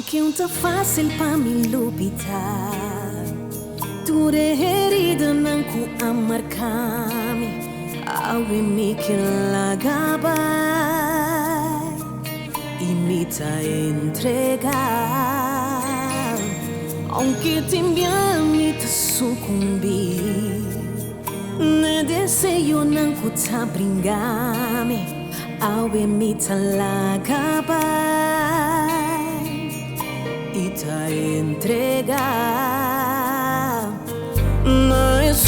que não tá fácil pra me lupitar. Tu herida não cu amarcar-me, awe me que lagaba e me tá entregar. Aunque te me tá sucumbir, ne desejo não cu tá brincar-me, awe me tá lagaba e tá entregar. Mas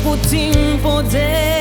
pouquinho poder